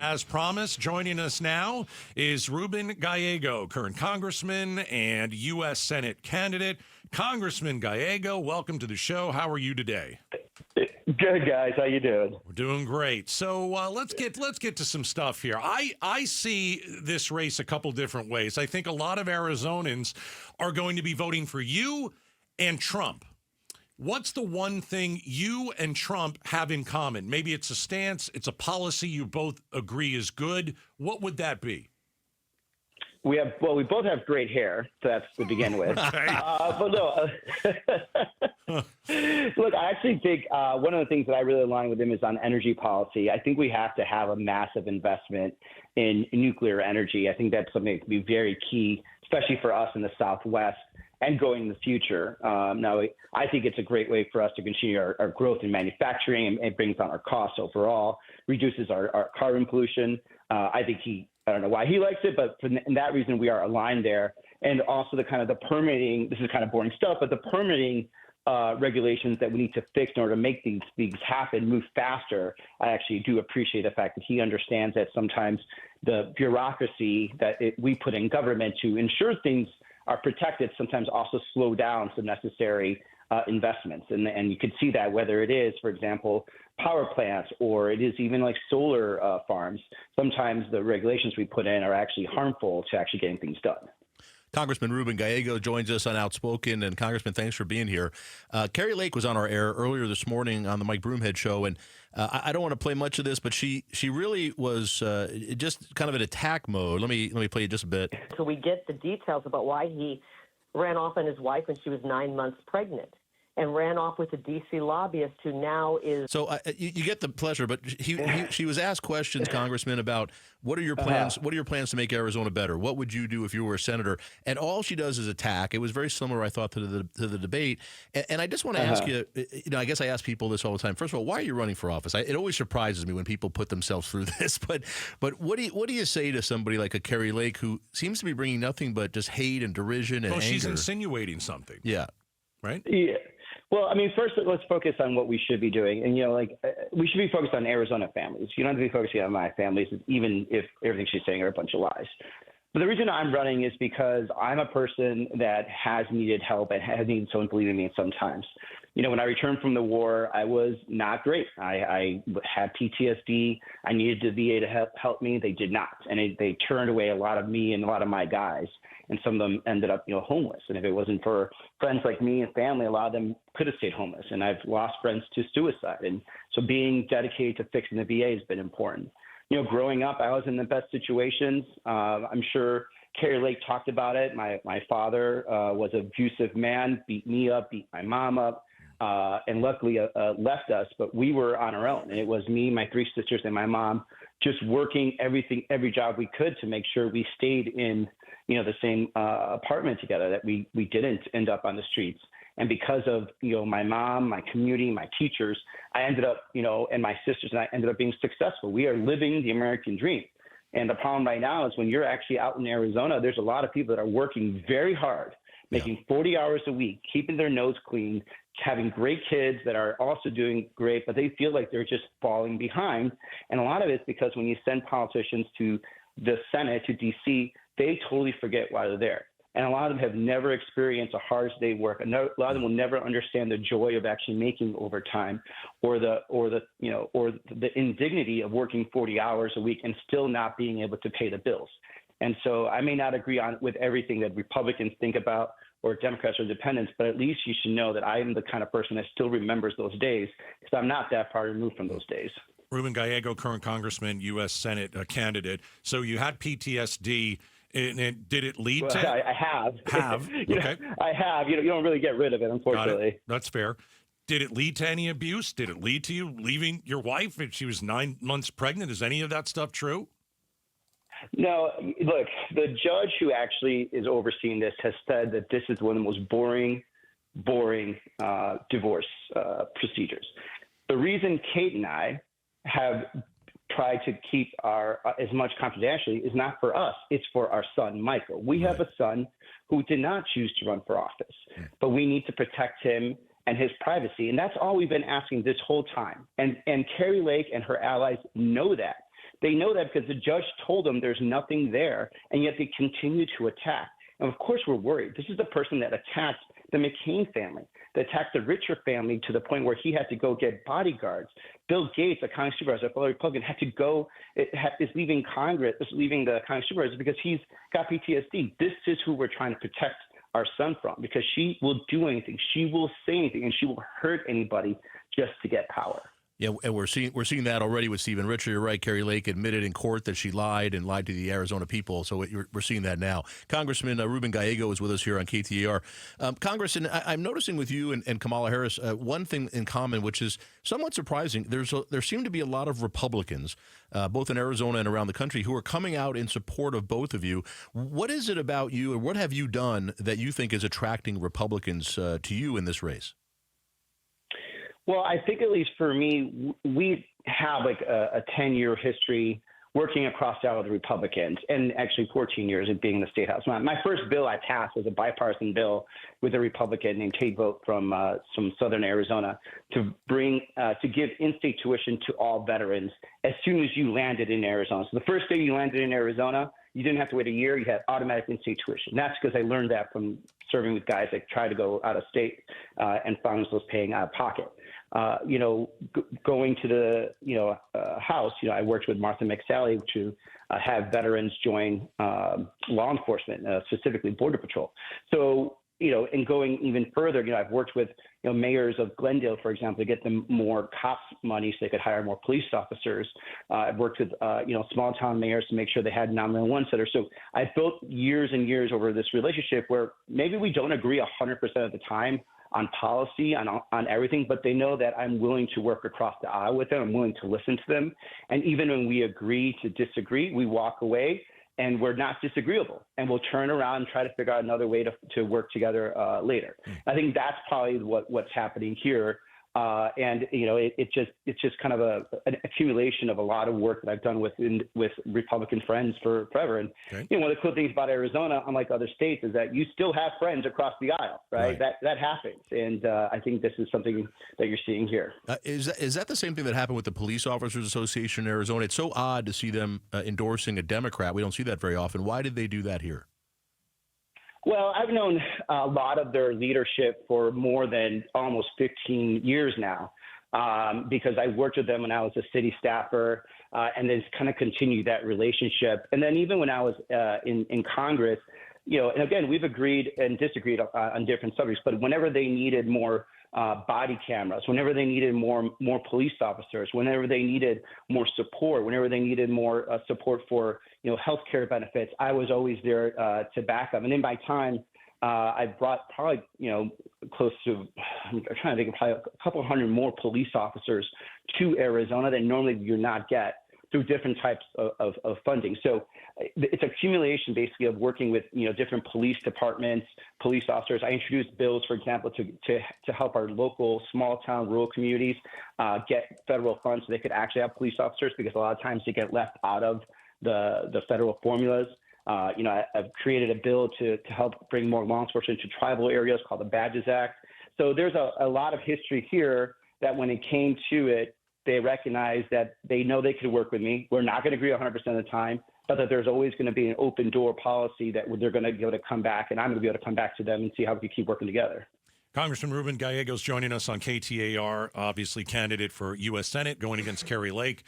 As promised, joining us now is Ruben Gallego, current congressman and U.S. Senate candidate. Congressman Gallego, welcome to the show. How are you today? Good, guys. How you doing? We're doing great. So let's get to some stuff here. I see this race a couple different ways. I think a lot of Arizonans are going to be voting for you and Trump. What's the one thing you and Trump have in common? Maybe it's a stance, it's a policy you both agree is good. What would that be? We both have great hair, so that's to begin with. Okay. But no, look, I actually think one of the things that I really align with him is on energy policy. I think we have to have a massive investment in nuclear energy. I think that's something that can be very key, especially for us in the Southwest and going in the future. Now, I think it's a great way for us to continue our growth in manufacturing, and it brings down our costs overall, reduces our carbon pollution. I think I don't know why he likes it, but for that reason, we are aligned there. And also the permitting, this is kind of boring stuff, but the permitting regulations that we need to fix in order to make these things happen, move faster. I actually do appreciate the fact that he understands that sometimes the bureaucracy that we put in government to ensure things are protected sometimes also slow down some necessary investments. And you could see that whether it is, for example, power plants, or it is even like solar farms. Sometimes the regulations we put in are actually harmful to actually getting things done. Congressman Ruben Gallego joins us on Outspoken. And Congressman, thanks for being here. Kari Lake was on our air earlier this morning on the Mike Broomhead show, and I don't want to play much of this, but she really was just kind of in attack mode. Let me play you just a bit. So we get the details about why he ran off on his wife when she was 9 months pregnant, and ran off with a D.C. lobbyist who now is... So you get the pleasure, but she was asked questions, Congressman, about what are your plans? What are your plans to make Arizona better? What would you do if you were a senator? And all she does is attack. It was very similar, I thought, to the debate. And I just want to ask you, I guess I ask people this all the time. First of all, why are you running for office? It always surprises me when people put themselves through this. But what do you say to somebody like a Kari Lake who seems to be bringing nothing but just hate and derision and anger? She's insinuating something. Yeah. Right? Yeah. Well, I mean, first, let's focus on what we should be doing. And, we should be focused on Arizona families. You don't have to be focusing on my families, even if everything she's saying are a bunch of lies. But the reason I'm running is because I'm a person that has needed help and has needed someone believe in me sometimes. When I returned from the war, I was not great. I had PTSD. I needed the VA to help me. They did not. And they turned away a lot of me and a lot of my guys. And some of them ended up, homeless. And if it wasn't for friends like me and family, a lot of them could have stayed homeless. And I've lost friends to suicide. And so being dedicated to fixing the VA has been important. Growing up, I was in the best situations. I'm sure Kari Lake talked about it. My father was an abusive man, beat me up, beat my mom up, and luckily left us. But we were on our own. And it was me, my 3 sisters, and my mom just working every job we could to make sure we stayed in the same apartment together, that we didn't end up on the streets. And because of, my mom, my community, my teachers, I ended up, and my sisters and I ended up being successful. We are living the American dream. And the problem right now is when you're actually out in Arizona, there's a lot of people that are working very hard, making 40 hours a week, keeping their nose clean, having great kids that are also doing great, but they feel like they're just falling behind. And a lot of it's because when you send politicians to the Senate, to D.C., they totally forget why they're there. And a lot of them have never experienced a hard day's work. A lot of them will never understand the joy of actually making overtime, or the indignity of working 40 hours a week and still not being able to pay the bills. And so I may not agree with everything that Republicans think about, or Democrats or independents, but at least you should know that I am the kind of person that still remembers those days, because I'm not that far removed from those days. Ruben Gallego, current congressman, U.S. Senate candidate. So you had PTSD. And did it lead to? I have. Okay. I have. You don't really get rid of it, unfortunately. Got it. That's fair. Did it lead to any abuse? Did it lead to you leaving your wife if she was 9 months pregnant? Is any of that stuff true? No. Look, the judge who actually is overseeing this has said that this is one of the most boring divorce procedures. The reason Kate and I have try to keep our as much confidentiality is not for us. It's for our son, Michael. We have a son who did not choose to run for office, but we need to protect him and his privacy. And that's all we've been asking this whole time. And Kari Lake and her allies know that. They know that because the judge told them there's nothing there, and yet they continue to attack. And of course, we're worried. This is the person that attacked the McCain family, that attacked the Richer family to the point where he had to go get bodyguards. Bill Gates, a Congress supervisor, a fellow Republican, had to go, is leaving Congress, is leaving the Congress supervisor because he's got PTSD. This is who we're trying to protect our son from, because she will do anything, she will say anything, and she will hurt anybody just to get power. Yeah, and we're seeing that already with Stephen Richer. You're right. Kari Lake admitted in court that she lied to the Arizona people. So we're seeing that now. Congressman Ruben Gallego is with us here on KTAR. Congressman, I'm noticing with you and Kamala Harris one thing in common, which is somewhat surprising. There seem to be a lot of Republicans, both in Arizona and around the country, who are coming out in support of both of you. What is it about you, or what have you done that you think is attracting Republicans to you in this race? Well, I think at least for me, we have like a 10-year history working across the aisle with the Republicans, and actually 14 years of being in the State House. My first bill I passed was a bipartisan bill with a Republican named Tate Vogt from Southern Arizona to give in-state tuition to all veterans as soon as you landed in Arizona. So the first day you landed in Arizona, you didn't have to wait a year. You had automatic in-state tuition. That's because I learned that from serving with guys that tried to go out of state and found themselves paying out of pocket. Going to the House, I worked with Martha McSally to have veterans join law enforcement, specifically Border Patrol. So, and going even further, I've worked with mayors of Glendale, for example, to get them more cops money so they could hire more police officers. I've worked with small town mayors to make sure they had 911 centers. So I built years and years over this relationship where maybe we don't agree 100% of the time on policy, on everything, but they know that I'm willing to work across the aisle with them. I'm willing to listen to them. And even when we agree to disagree, we walk away and we're not disagreeable. And we'll turn around and try to figure out another way to work together later. I think that's probably what's happening here. And it's just kind of an accumulation of a lot of work that I've done with Republican friends for forever. And one of the cool things about Arizona, unlike other states, is that you still have friends across the aisle, right? That happens, and I think this is something that you're seeing here. Is that the same thing that happened with the Police Officers Association in Arizona? It's so odd to see them endorsing a Democrat. We don't see that very often. Why did they do that here? Well, I've known a lot of their leadership for more than almost 15 years now, because I worked with them when I was a city staffer, and then kind of continued that relationship. And then even when I was in Congress, and again, we've agreed and disagreed on different subjects, but whenever they needed more body cameras, whenever they needed more police officers, whenever they needed more support, whenever they needed more support for healthcare benefits, I was always there to back them. And in my time, I brought probably close to, I'm trying to think of probably a couple hundred more police officers to Arizona that normally you not get through different types of funding. So it's accumulation basically of working with different police departments, police officers. I introduced bills, for example, to help our local small town rural communities get federal funds so they could actually have police officers, because a lot of times they get left out of the federal formulas. I've created a bill to help bring more law enforcement to tribal areas called the Badges Act. So there's a lot of history here that when it came to it, they recognize that they know they could work with me. We're not going to agree 100% of the time, but that there's always going to be an open door policy that they're going to be able to come back, and I'm going to be able to come back to them and see how we can keep working together. Congressman Ruben Gallego is joining us on KTAR, obviously candidate for U.S. Senate, going against Kari Lake.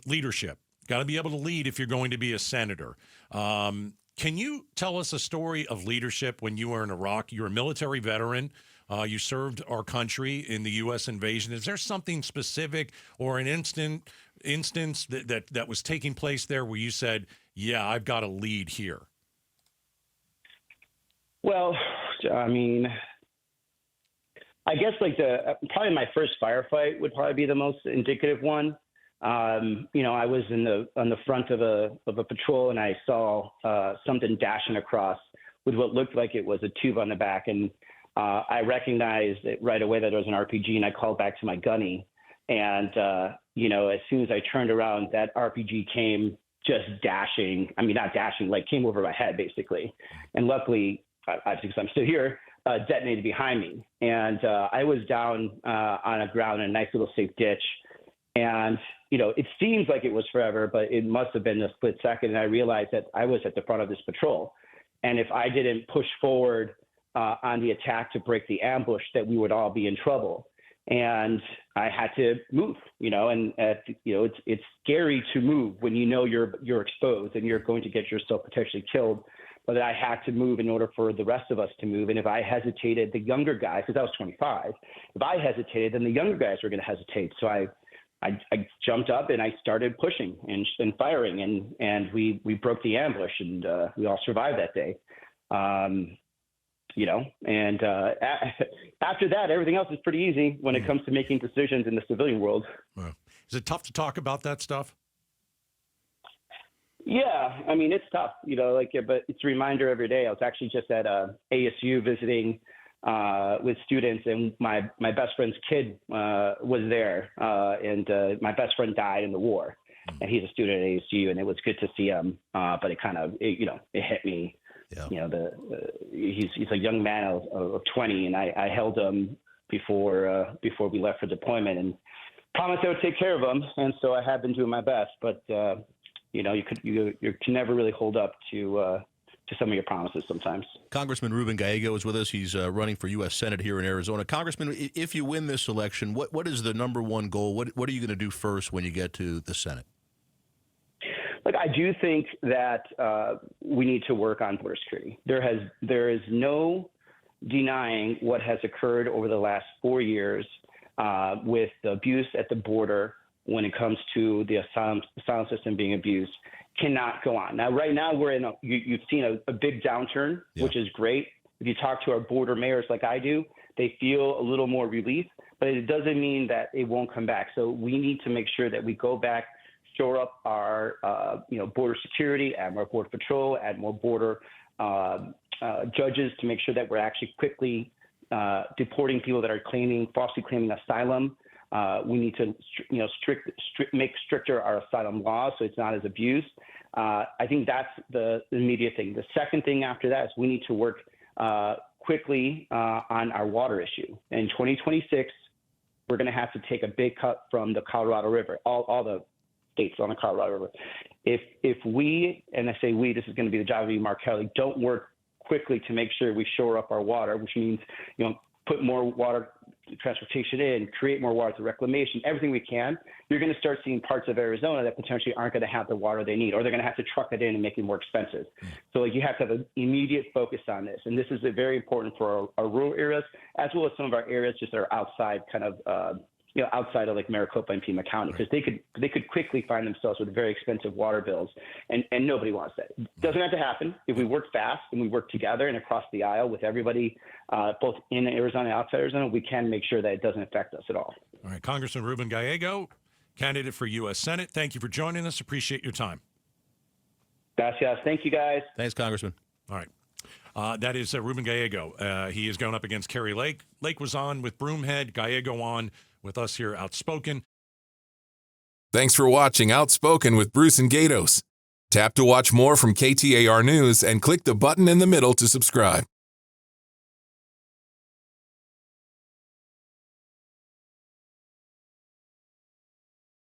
Leadership. Got to be able to lead if you're going to be a senator. Can you tell us a story of leadership when you were in Iraq? You're a military veteran. You served our country in the U.S. invasion. Is there something specific or an instance that was taking place there where you said, yeah, I've got to lead here? Well, I mean, I guess probably my first firefight would probably be the most indicative one. I was on the front of a patrol, and I saw something dashing across with what looked like it was a tube on the back, and I recognized it right away that it was an RPG, and I called back to my gunny. And, as soon as I turned around, that RPG came just dashing. I mean, not dashing, came over my head, basically. And luckily, because I'm still here, detonated behind me. And I was down on the ground in a nice little safe ditch. And, it seems like it was forever, but it must have been a split second. And I realized that I was at the front of this patrol. And if I didn't push forward on the attack to break the ambush, that we would all be in trouble. And I had to move, and it's scary to move when you're exposed and you're going to get yourself potentially killed. But I had to move in order for the rest of us to move. And if I hesitated, the younger guys, because I was 25, if I hesitated, then the younger guys were going to hesitate. So I jumped up and I started pushing and firing, and we broke the ambush, and we all survived that day. And after that, everything else is pretty easy when it comes to making decisions in the civilian world. Wow. Is it tough to talk about that stuff? Yeah, I mean, it's tough, but it's a reminder every day. I was actually just at ASU visiting with students, and my best friend's kid was there, and my best friend died in the war, and he's a student at ASU, and it was good to see him, but it kind of, it hit me. Yeah. He's a young man of 20, and I held him before we left for deployment, and promised I would take care of him, and so I have been doing my best, but you can never really hold up to some of your promises sometimes. Congressman Ruben Gallego is with us. He's running for U.S. Senate here in Arizona. Congressman, if you win this election, what is the number one goal? What are you going to do first when you get to the Senate? Look, I do think that we need to work on border security. There is no denying what has occurred over the last 4 years with the abuse at the border when it comes to the asylum system being abused. Cannot go on. Now, right now, you've seen a big downturn, which is great. If you talk to our border mayors like I do, they feel a little more relief, but it doesn't mean that it won't come back. So we need to make sure that we go back, shore up our border security, add more border patrol, add more border judges to make sure that we're actually quickly deporting people that are falsely claiming asylum. We need to make stricter our asylum laws so it's not as abused. I think that's the immediate thing. The second thing after that is we need to work quickly on our water issue. In 2026, we're going to have to take a big cut from the Colorado River, all the states on the Colorado River. If we, and I say we, this is going to be the job of Mark Kelly, don't work quickly to make sure we shore up our water, which means put more water transportation in, create more water through reclamation, everything we can, you're going to start seeing parts of Arizona that potentially aren't going to have the water they need, or they're going to have to truck it in and make it more expensive. So you have to have an immediate focus on this. And this is very important for our rural areas, as well as some of our areas just that are outside outside of like Maricopa and Pima County, because they could quickly find themselves with very expensive water bills, and nobody wants that. It doesn't have to happen. If we work fast and we work together and across the aisle with everybody, both in Arizona and outside Arizona, we can make sure that it doesn't affect us at all. All right, Congressman Ruben Gallego, candidate for U.S. Senate. Thank you for joining us. Appreciate your time. Gracias. Thank you, guys. Thanks, Congressman. All right. That is Ruben Gallego. He is going up against Kari Lake. Lake was on with Broomhead, Gallego on with us here, Outspoken. Thanks for watching Outspoken with Bruce and Gatos. Tap to watch more from KTAR News and click the button in the middle to subscribe.